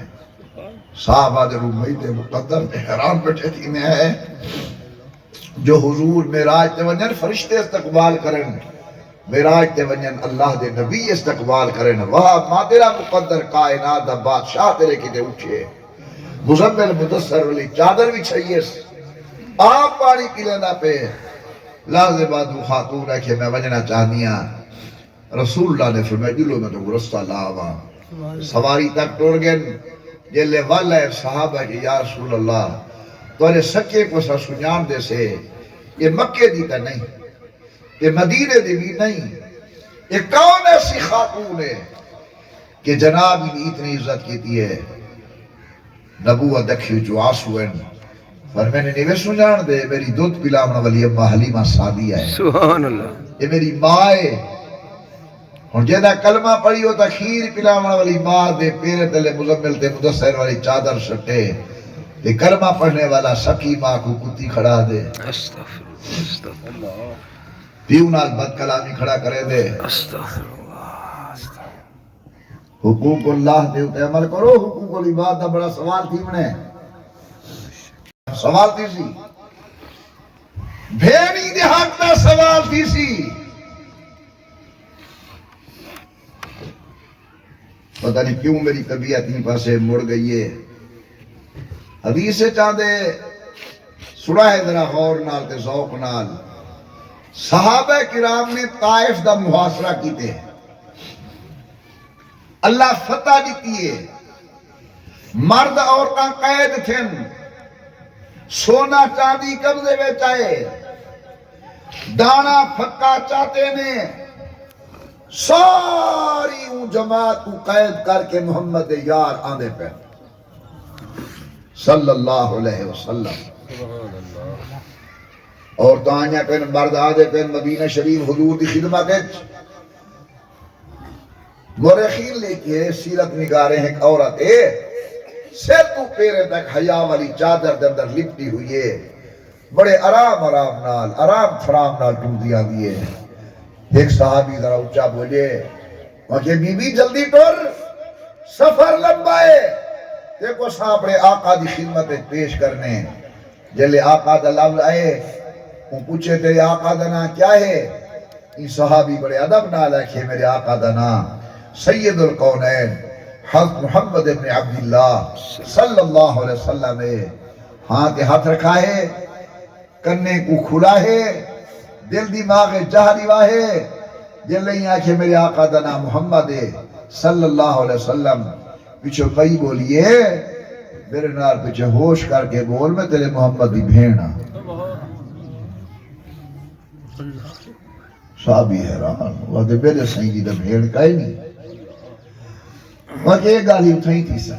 صحابہ در امائی دے مقدر تے حیران بیٹھے تھی میں ہے جو حضور معراج تے ونجن فرشتے استقبال کرن، معراج تے ونجن اللہ دے نبی استقبال کرن، وہاں ماں تیرا مقدر کائنات دا بادشاہ تیرے کتے اٹھے، مزمل مدثر والی چادر بھی چاہیے، آپ پانی پی لینا پہ۔ لازمات وہ خاتون ہے کہ میں وجنا چاہنیاں، رسول اللہ نے فرمایا دلوں میں تو رستہ لاوا، سواری تک ٹور گئن، جلے والا ہے صحابہ کہ یا رسول اللہ تورے سکے کو سا سنجان دے سے، یہ مکے دی تا نہیں، یہ مدینے دی بھی نہیں، یہ کون ایسی خاتون ہے کہ جناب نے اتنی عزت کیتی ہے؟ نبوت دکھی جو آسو ہیں، فرمانے نے وہ سنجان دے میری دودھ پلامنا والی اممہ حلیمہ سعدیہ ہے، سبحان اللہ۔ یہ میری ماں ہے، اور جیدہ کلمہ پڑھی ہوتا کھیر پلامنا والی ماں دے پیرے تلے مزمل تے مدثر والی چادر سٹے، یہ کلمہ پڑھنے والا سکی ماں کو کتی کھڑا دے، استغفر اللہ، پیونال بد کلامی کھڑا کرے دے۔ استغفر اللہ۔ حقوق اللہ دے اتے عمل کرو، حقوق العباد دا بڑا سوال تھی منے، سوال تھی سی، بھینی دے حق دا سوال تھی سی، پتہ نہیں کیوں میری طبیعت نہیں پاسے مڑ گئی ہے۔ حدیث سے چاندے سنا ہے ذرا غور نال تے ذوق نال، صحابہ کرام نے طائف دا محاصرہ کیتے ہیں، اللہ فتح دیتی ہے، مرد عورتاں قید تھے، سونا چاندی قبضے میں چاہے، دانا پھکا چاہتے نے، ساری اون جماعت کو قید کر کے محمد یار آندے پہ صلی اللہ علیہ وسلم، اور دانیا پہ مرد آدھے پہ مدینہ شریف حضور دی خدمت ہے۔ مورخین لے کے سیرت نگارے ہیں، ایک عورت ہے سر تو پیرے تک حیا والی چادر در در لپٹی ہوئی ہے، بڑے آرام فرام نال ٹوٹ دیا دیئے۔ ایک صحابی ذرا اچھا بولے، کہ بی بی جلدی ٹور، سفر لمبا ہے، دیکھو ساپڑے آقا دی خدمت پیش کرنے، جلے آقا دا لفظ آئے، وہ پوچھے تیرے آقا دا نا کیا ہے؟ یہ صحابی بڑے ادب نال ہے کہ میرے آقا دا نا سید القونین حضرت محمد ابن عبداللہ صلی اللہ علیہ وسلم ہے، ہاں تے ہاتھ رکھا ہے، کرنے کو کھلا ہے، دل دماغ جہری واہے، جلے ہی آکھے میرے آقا دا نا محمد ہے صلی اللہ علیہ وسلم، پیچھے کئی بولیے میرے نال پیچھے ہوش کر کے بول میں تیرے محمد دی بھیڑ ہاں صحابی حیران وہ دے میرے سائیں دی دا بھیڑ کئی نہیں وہ کہ ایک گالی اٹھائی تھی سا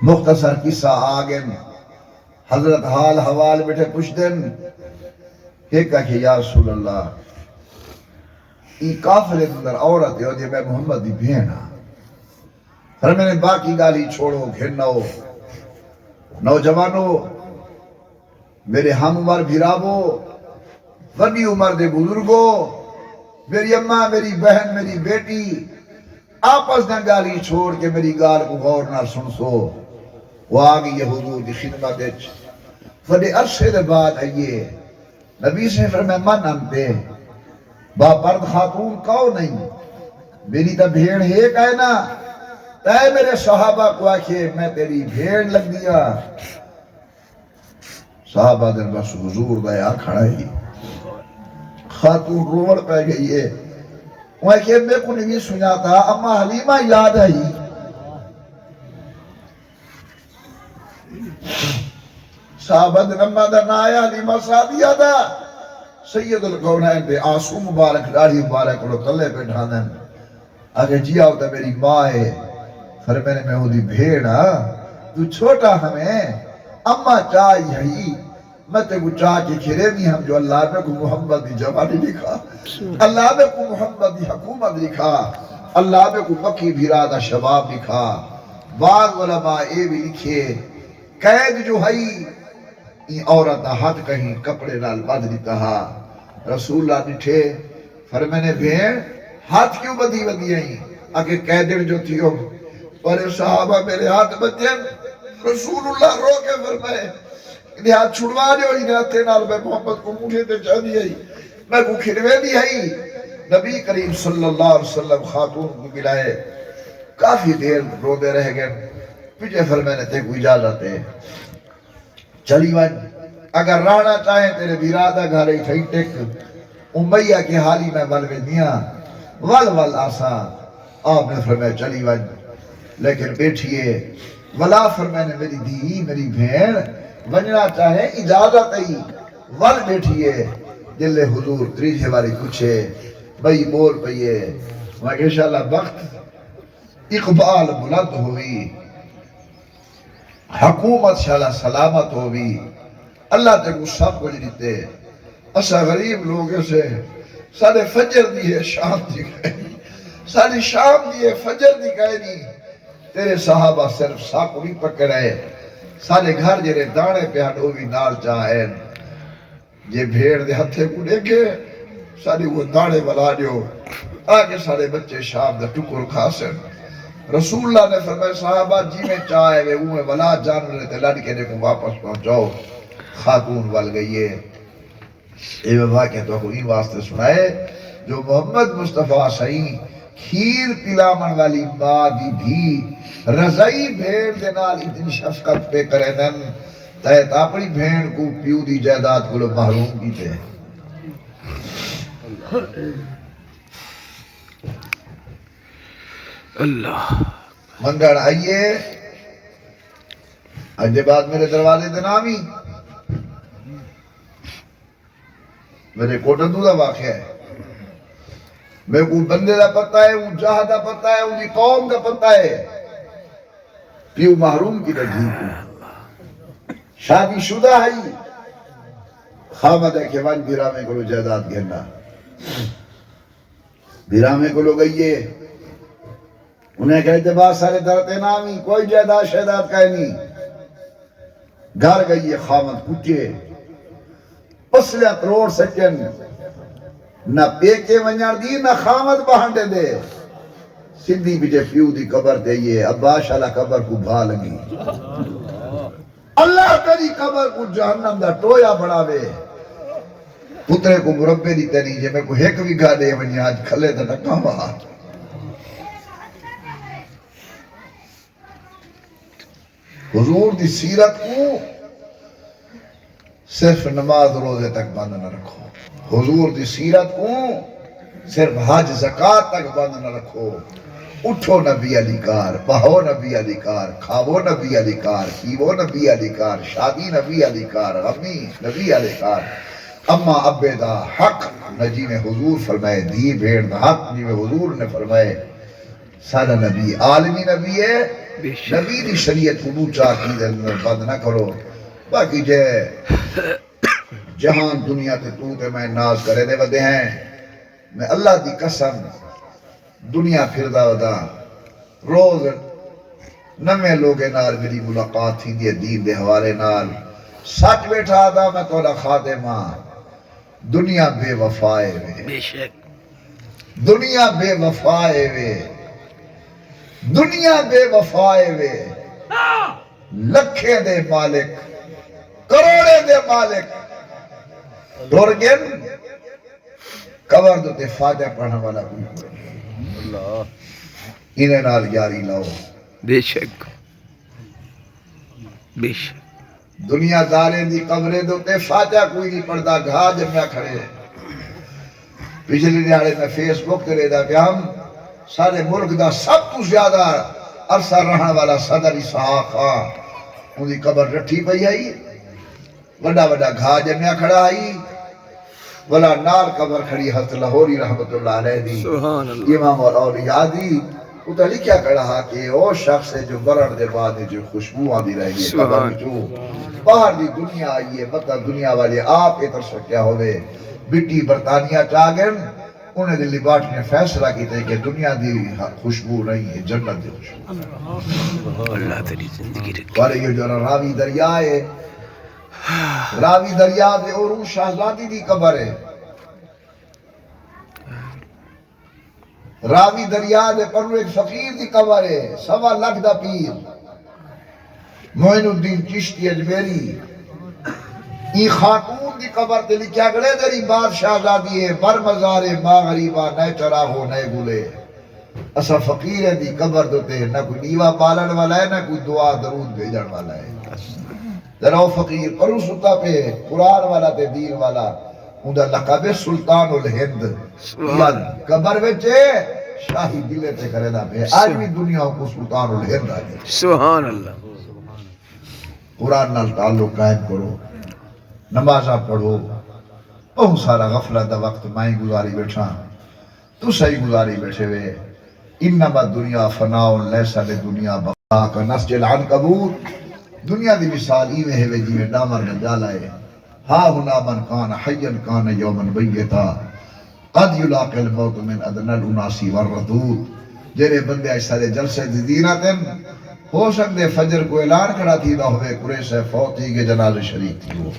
مختصر قصہ آگن حضرت حال حوال بیٹھے پوچھ دن ایک کہا کہ یا رسول اللہ ای کافر اندر عورت ہے اور یہ میں محمد دی بھیڑ ہاں پھر میں نے باقی گالی چھوڑو گھرناؤ نوجوانو میرے ہم عمر بھیرابو وڈی عمر دے بزرگو میری اماں میری بہن میری بیٹی آپس نہ گالی چھوڑ کے میری گال کو غور نہ سن سو وہ آگئی یہ حضور دی خدمت اچ وڈے عرصے دے بعد آئیے نبی سے فرمائے من انتے با پرد خاتون کاؤ نہیں میری تا بھیڑ ہے کہنا اے میرے صحابہ کو آکھے میں تیری بھیڑ لگ دیا صحابہ در بس حضور دیا کھڑا ہی خاتون روڑ پہ گئی ہے وہ آکھے میں کو نہیں سنا تھا اما حلیمہ یاد ہے ہی صحابہ در اما در نایا حلیمہ سادیہ دا سید القونین پہ آنسو مبارک داڑھی مبارک لو تلے پہ ڈھاندن آگے جی آؤ تا میری ماں ہے فرمینے میں ہوں دی بھیڑا تو چھوٹا ہمیں اما چاہی ہے میں تے کو چاہ کے کھرے بھی ہم جو اللہ میں کو محمد دی جوانی لکھا اللہ میں کو محمد دی حکومت لکھا اللہ میں کو مکی بھیرادہ شباب لکھا بعض علماء اے بھی لکھے قید جو ہے یہ عورت ہاتھ کہیں کپڑے نال بند دیتا ہا رسول اللہ نٹھے فرمینے بھیڑ ہاتھ کیوں بدی بدی ہیں آگے قیدر جو تھی ہو پر صحابہ میرے ہاتھ بچے رسول اللہ رو کے فرمائے انہیں ہاتھ چھڑوا دے اور انہیں ہاتھے نال میں محمد کو مجھے تے چاہ دی ہے میں کو کھروے دی ہے نبی کریم صلی اللہ علیہ وسلم خاتون کو ملائے کافی دیر رو دے رہ گئے پیچھے فرمائے تے کو اجازت ہے چلی ون اگر رانا چاہیں تیرے بیرادہ گھارے تھئی ٹک امیہ کے حالی میں بلوے دیا ول آسان آپ نے فرمایا چلی ون لیکن بیٹھئے ولا فرمائے میری دی میری بھین ونجنا چاہے اجازت ہی ول بیٹھئے جلے حضور تریجے والی کچھے بھئی بول پئیے میں کہ انشاءاللہ وقت اقبال بلند ہوئی حکومت شاءاللہ سلامت ہوئی اللہ تے کو سب کو جنیتے اسا غریب لوگوں سے سارے فجر دی ہے شام دی گئی ساری شام دی ہے فجر دی گئی نہیں تیرے صحابہ صرف ساکوڑی پکڑے سارے گھر جرے دانے پہ ہٹو بھی نال چاہیں یہ بھیڑ دے ہتھے کو دیکھے ساری وہ دانے بلا دیو آگے سارے بچے شام دے ٹکر کھاسیں رسول اللہ نے فرمایا صحابہ جی میں چاہے وے اوہ ولا جان رہے لڑ کے دیکھو واپس پہنچاؤ خاتون وال گئی ہے اے واقعہ تو کوئی واسطے سنائے جو محمد مصطفیٰ صحیح کھیر پلامن والی ماں دی بھی رضائی بھیڑ دے نال اتنی شفقت پہ کرے نن تحت اپنی بھیڑ کو پیو دی جائیداد کو لوگ محروم کیتے ہیں اللہ منگڑ آئیے اجے بعد میرے دروازے دے نامی میرے کوٹندو دا واقعہ ہے میں کو بندے دا پتہ ہے وہ جہاں دا پتہ ہے وہ قوم دا پتہ ہے پیو محروم کی رجھی کو شادی شدہ ہے خامد ہے کہ وان بیرامے کو لو جائیداد گھرنا بیرامے کو لو گئیے انہیں کہتے بعد سارے درتے نامی کوئی جائیداد شہداد کا نہیں گھر گئیے خامد کچھے پسلے کروڑ سکن نہ پیکے ونجار دی نہ خامد بہنڈے دے سندھی بیٹے پیو دی قبر دے یہ عباس اللہ قبر کو بھا لگی اللہ تیری قبر کو جہنم دا ٹویا بڑھاوے پترے کو مربے دی تیری جے میں کو ایک بھی گا دے ونی آج کھلے دا ٹکا وہاں حضور دی سیرت کو صرف نماز روزے تک بند نہ رکھو حضور دی سیرت کو صرف حج زکات تک بند نہ رکھو، اٹھو نبی علی کار، بہو نبی علی کار، کھاو نبی علی کار، پیو نبی علی کار، شادی نبی علی کار، غمی نبی علی کار، اما ابے دا حق نجی میں حضور فرمائے، دھی بھیڑ دا حق جی میں حضور نے فرمائے، سارا نبی عالمی نبی ہے، بے شک نبی دی شریعت کو چاہ کی دے اندر بند نہ کرو۔ باقی جے جہاں دنیا تے تو تے میں ناز کرے دے ودے ہیں، میں اللہ دی قسم دنیا پھردا ودا روز نویں لوگے نال میری ملاقات تھی دی دین دے حوالے نال، سچ بیٹھا دا میں توڑا خادم ہاں، دنیا بے وفائے وے، بے شک دنیا بے وفائے وے، دنیا بے وفائے وے، لکھے دے مالک کروڑے دے مالک ٹر گن قبر دو تے فاتحہ پڑھنے والا کوئی اللہ انہیں نال یاری لاؤ۔ بے شک بے شک دنیا دارے دی قبرے دو تے فاتحہ کوئی نہیں پڑھدا، گھا جمعہ کھڑے۔ پچھلی دیہاڑے میں فیس بک تے رہدا کہ ہم سارے ملک دا سب تو زیادہ عرصہ رہنے والا صدر اسحاق خان ان دی قبر رٹھی پئی آئی، وڈا وڈا گھا جمعہ کھڑا آئی، ولا نال قبر کھڑی حضرت لاہوری رحمت اللہ علیہ دی سبحان اللہ امام الاولیاء دی، اتھا لکھیا کڑا کہ او شخص ہے جو مرن دے بعد جو خوشبو آدھی رہی ہے قبر جو باہر دی دنیا آئی ہے، مطلب دنیا والے آپ اتر سکیا ہوئے بٹی برطانیہ چاگن انہیں دلی باٹ نے فیصلہ کیتے کہ دنیا دی خوشبو نہیں ہے، جنت دی خوشبو۔ اللہ تیری زندگی رکھے اور یہ جو راوی دریا ہے، راوی دریا دے عروج شہزادی دی قبر ہے، راوی دریا دے پرو ایک فقیر دی قبر ہے، 1.25 لاکھ دا پیر معین الدین چشتی اجمیری، ای خاتون دی قبر تے لکھیا گڑے دری بادشاہ زادی ہے، بر مزار ماں غریبہ نئے چراغو نئے گلے۔ اسا فقیر ہے دی قبر دوتے نہ کوئی نیوہ پالن والا ہے، نہ کوئی دعا درود بھیجن والا ہے۔ ذرا فقیر پرو ستا پہ قرآن والا تے دین والا اندھا لقب سلطان الہند، قبر وچے شاہی دلے تے کرے دا پہ آج بھی دنیا کو سلطان الہند آگے۔ سبحان اللہ قرآن نال تعلق قائم کرو، نمازہ پڑھو، بہت سارا غفلت دا وقت میں گزاری بیٹھا، تو صحیح گزاری بیٹھے ہوئے۔ انما دنیا فناؤن لیسا لے دنیا بقا کا نسجل عنکبوت، دنیا دی مثال ہی میں ہے جی میں ڈامر نے ڈالا ہے۔ ہاں ہنا من کان حیّن کان یومن بیتا قد یلاق الموت من ادن الاناسی والردود، جنہیں بندے ایسارے جلسے دی دیناتن ہو سکتے فجر کو اعلان کھڑا تھی نہ ہوئے قریش سے فوت ہی کے جنازے شریک تھی وہ،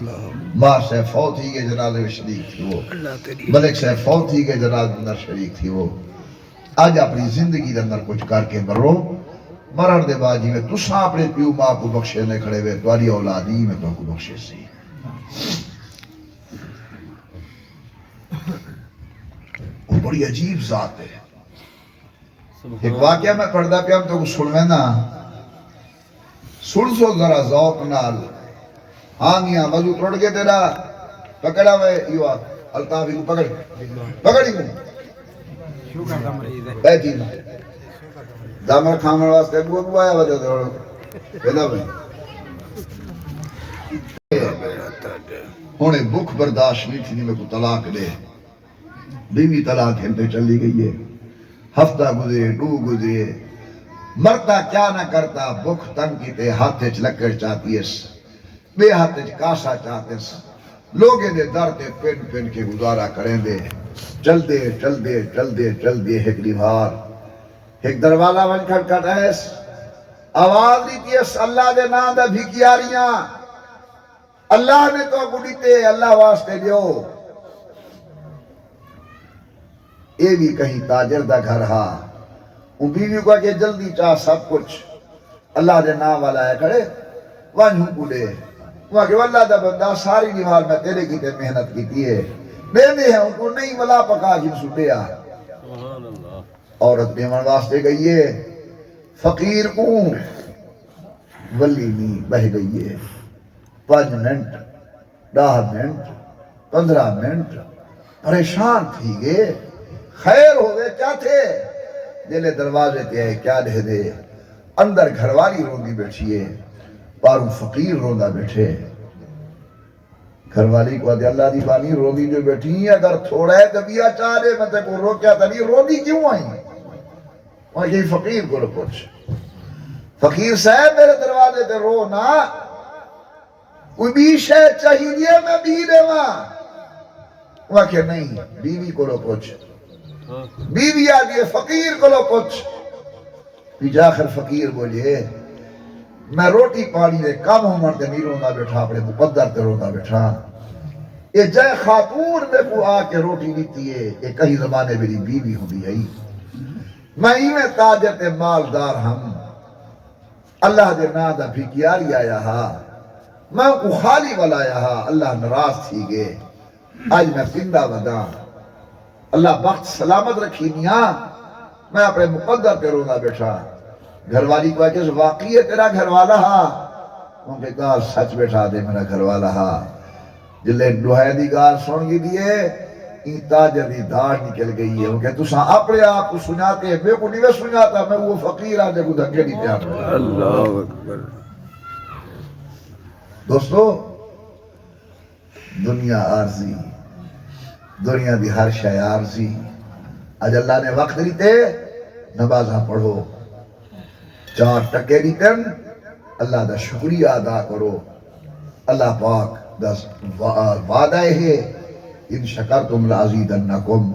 ماں سے فوت ہی کے جنازے شریک تھی وہ، ملک سے فوت ہی کے جنازے اندر شریک تھی وہ۔ آج اپنی زندگی دے اندر کچھ کر کے مرو، مرن دے بعد جی میں تساں اپنے پیو ماں کو بخشے نے کھڑے ہوئے، تمہاری اولادی میں تو کو بخشے سی۔ وہ بڑی عجیب ذات ہے۔ ایک واقعہ میں پڑھدا پیا ہم تو کو سنویں نا، سن سو ذرا ذوق نال، ہاں میاں وضو ٹوٹ کے تیرا پکڑا ہوئے یو الطافی کو پکڑی کو بیٹھی نا دامر کھامر واسطے بو آیا وجہ دے پیدا ہوئے انہیں بھوک برداشت نہیں تھی میں کو طلاق دے، بیوی طلاق ہنتے چلی گئی ہے، ہفتہ گزرے 2 گزرے، مرتا کیا نہ کرتا، بھوک تنگ کی تے ہاتھے چلکڑ چاہتی اس، بے ہاتھے کاسا چاہتے اس، لوگے دے در تے پن پن کے گزارا کریں دے، چل دے چل دے چل دے چل دے ایک لیوار ایک دروازہ ون کھڑکھٹ ایس آواز دیتی ہے اللہ دے نام دا بھیکیاریاں، اللہ نے تو گڑیتے اللہ واسطے دیو۔ اے بھی کہیں تاجر دا گھر ہا، ان بیوی کو کہ جلدی چاہ سب کچھ اللہ دے نام والا ہے کھڑے وہاں ہوں کڑے وہاں کہ واللہ دا بندہ ساری نیوال میں تیرے کی تے محنت کی ہے میں نے ہے ان کو نہیں ملا پکا جن سٹے آ۔ عورت بیمان واسطے گئی ہے، فقیر اون ولی نہیں بہ گئی ہے، 5 منٹ 10 منٹ 15 منٹ پریشان تھی گئے، خیر ہو گئے کیا تھے جلے دروازے تے آئے کیا دے دے اندر گھر والی روندی بیٹھیے پاروں فقیر روندا بیٹھے گھر والی کو دے اللہ دی بانی روندی جو بیٹھی ہیں اگر تھوڑا ہے دبیا چاہ دے میں تے کو روکیا تا نہیں روندی کیوں آئی وہاں یہی فقیر کو پوچھ فقیر صاحب میرے دروازے تے رو نا کوئی بھی شے چاہیے میں بھی دے ماں وہاں کہ نہیں بیوی کو لو پوچھ بیوی آگئے فقیر کو لو پوچھ پیچھے آخر فقیر بولیے میں روٹی پانی دے کم عمر دے نہیں روندہ بیٹھا اپنے مقدر تے روندہ بیٹھا یہ جائے خاتون میں کو آ کے روٹی لیتی ہے یہ کہیں زمانے میری بیوی ہو بھی آئی میں ہی میں تاجر تے مالدار ہم اللہ دے نا دا بھیکیاری آیا ہا میں کو خالی والا آیا ہا اللہ نراز تھی گے آج میں زندہ ودا اللہ بخت سلامت رکھی میاں میں اپنے مقدر پہ رونا بیٹھا گھر والی کو کہ واقعی ہے تیرا گھر والا ہا ان کے گال سچ بیٹھا دے میرا گھر والا ہا جلے لوہے دی گال سن گی دیئے این تاجر دی دھاڑ نکل گئی ہے ان کے تساں اپنے آپ کو سناتے ہیں میں کو نہیں سناتا میں وہ فقیر آنے کو دھکے نہیں پیار اللہ اکبر دوستو دنیا عارضی دنیا دی ہر شے عارضی آج اللہ نے وقت دیتے نمازاں پڑھو 4 ٹکے دیتن اللہ دا شکریہ ادا کرو اللہ پاک دا وعدہ ہے ان شکرتم لازیدنکم